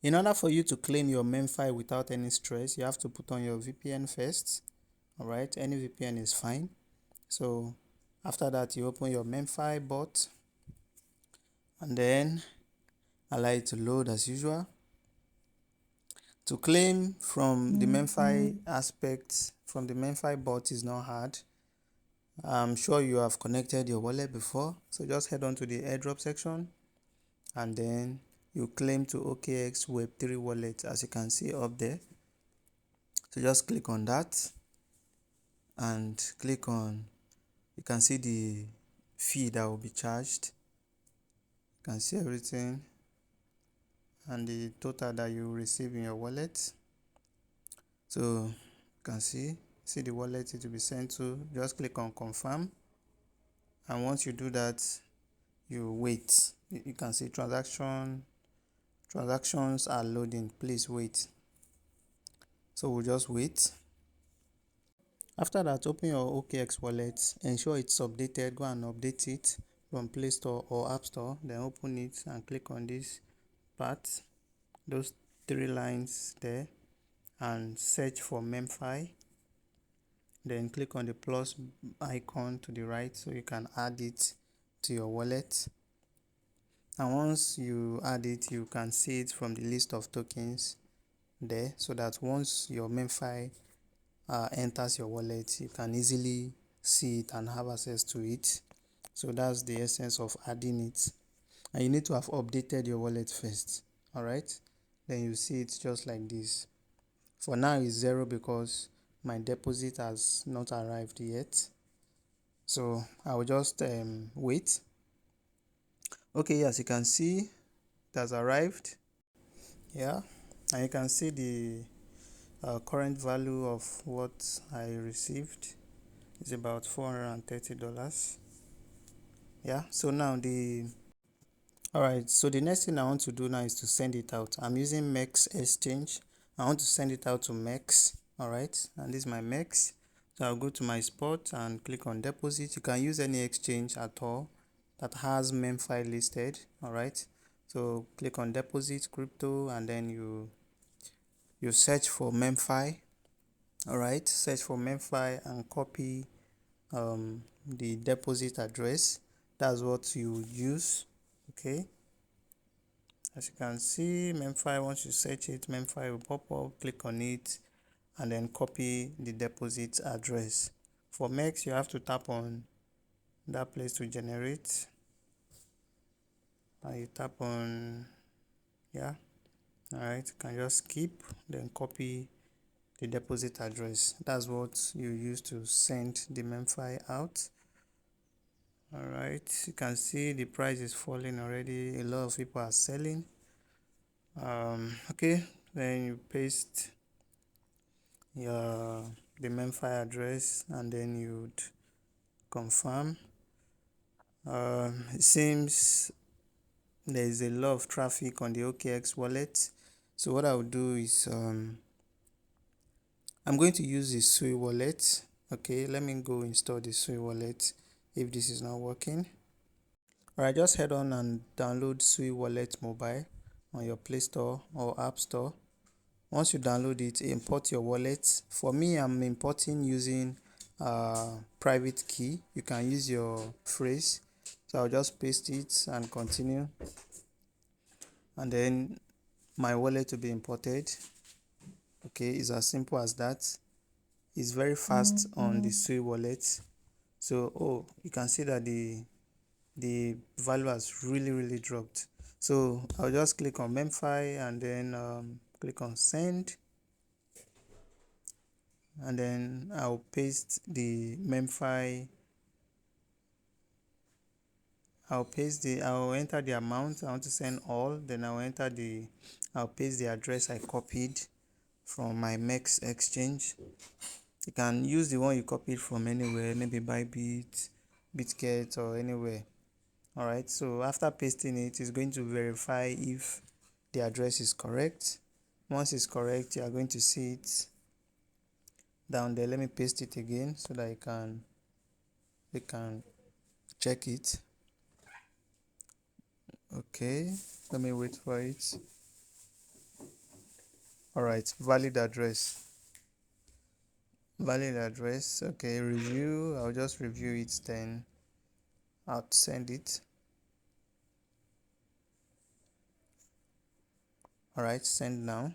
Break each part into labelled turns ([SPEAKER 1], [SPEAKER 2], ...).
[SPEAKER 1] In order for you to claim your MEMEFI without any stress, you have to put on your VPN first. Alright, any VPN is fine. So after that, you open your MEMEFI bot and then allow it to load as usual. To claim from the MEMEFI aspect, from the MEMEFI bot is not hard. I'm sure you have connected your wallet before. So just head on to the AIRDROP section and then you claim to OKX Web3 wallet, as you can see up there. So just click on that and click on, you can see the fee that will be charged. You can see everything and the total that you receive in your wallet. So you can see the wallet it will be sent to. Just click on confirm, and once you do that, you wait. You can see transactions are loading. Please wait. So we'll just wait. After that, open your OKX wallet. Ensure it's updated. Go and update it from Play Store or App Store. Then open it and click on this part, those 3 lines there, and search for MEMEFI. Then click on the plus icon to the right so you can add it to your wallet. And once you add it, you can see it from the list of tokens there, so that once your MEMEFI enters your wallet, you can easily see it and have access to it. So that's the essence of adding it. And you need to have updated your wallet first. Alright, then you see it just like this. For now it's 0 because my deposit has not arrived yet. So I will just wait. Okay, as you can see, it has arrived. Yeah, and you can see the current value of what I received is about $430. Yeah, so now alright, so the next thing I want to do now is to send it out. I'm using MEX exchange. I want to send it out to MEX. Alright, and this is my MEX. So I'll go to my spot and click on deposit. You can use any exchange at all that has MEMEFI listed. Alright, so click on deposit crypto and then you search for MEMEFI. Alright, search for MEMEFI and copy the deposit address. That's what you use. Okay, as you can see, MEMEFI, once you search it, MEMEFI will pop up. Click on it and then copy the deposit address. For MEX, you have to tap on that place to generate, and you tap on, yeah, alright, you can just skip, then copy the deposit address. That's what you use to send the MEMEFI out. Alright, you can see the price is falling already. A lot of people are selling. Okay, then you paste the MEMEFI address and then you'd confirm. It seems there is a lot of traffic on the OKX wallet. So what I will do is I'm going to use the Sui wallet. Okay, let me go install the Sui wallet if this is not working. Alright, just head on and download Sui wallet mobile on your Play Store or App Store. Once you download it, import your wallet. For me, I'm importing using private key. You can use your phrase. So I'll just paste it and continue. And then my wallet will be imported. Okay, it's as simple as that. It's very fast on the Sui wallet. So you can see that the value has really dropped. So I'll just click on MEMEFI and then click on send, and then I'll paste the MEMEFI. I'll enter the amount I want to send all, then I'll paste the address I copied from my MEX exchange. You can use the one you copied from anywhere, maybe Bybit, Bitget, or anywhere. Alright, so after pasting it, it's going to verify if the address is correct. Once it's correct, you are going to see it down there. Let me paste it again so that you can check it. Okay, let me wait for it. All right, valid address. Valid address. Okay, review. I'll just review it, then I'll send it. All right, send now.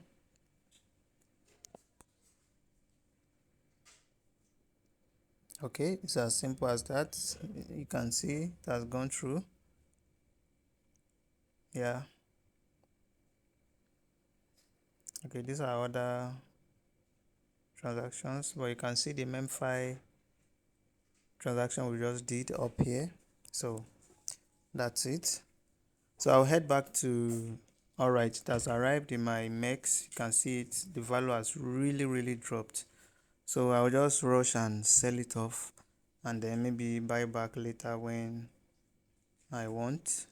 [SPEAKER 1] Okay, it's as simple as that. You can see it has gone through. Yeah. Okay, these are other transactions, but you can see the MEMEFI transaction we just did up here. So that's it. So I'll head back to, all right, it has arrived in my MEX. You can see it, the value has really dropped. So I'll just rush and sell it off, and then maybe buy back later when I want.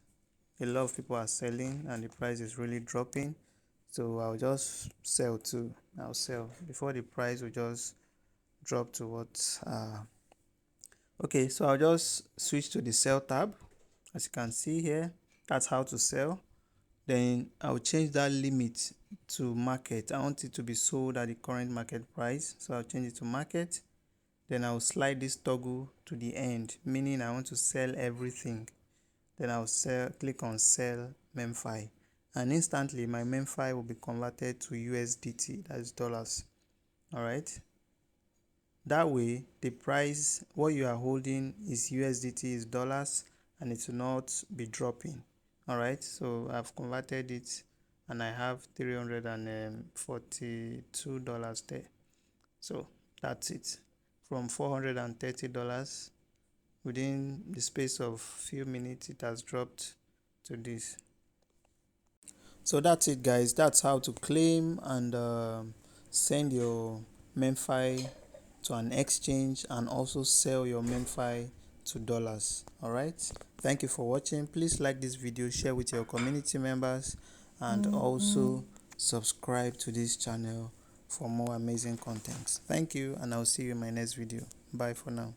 [SPEAKER 1] A lot of people are selling and the price is really dropping, so I'll just sell too. I'll sell before the price will just drop to what okay, so I'll just switch to the sell tab. As you can see here, that's how to sell. Then I'll change that limit to market. I want it to be sold at the current market price, so I'll change it to market. Then I'll slide this toggle to the end, meaning I want to sell everything. Then I'll click on sell MEMEFI, and instantly my MEMEFI will be converted to USDT, that is dollars. All right, that way the price what you are holding is USDT, is dollars, and it will not be dropping. All right, so I've converted it and I have $342 there. So that's it. From $430, within the space of few minutes it has dropped to this. So that's it, guys. That's how to claim and send your MEMEFI to an exchange, and also sell your MEMEFI to dollars. All right, thank you for watching. Please like this video, share with your community members, and also subscribe to this channel for more amazing content. Thank you, and I'll see you in my next video. Bye for now.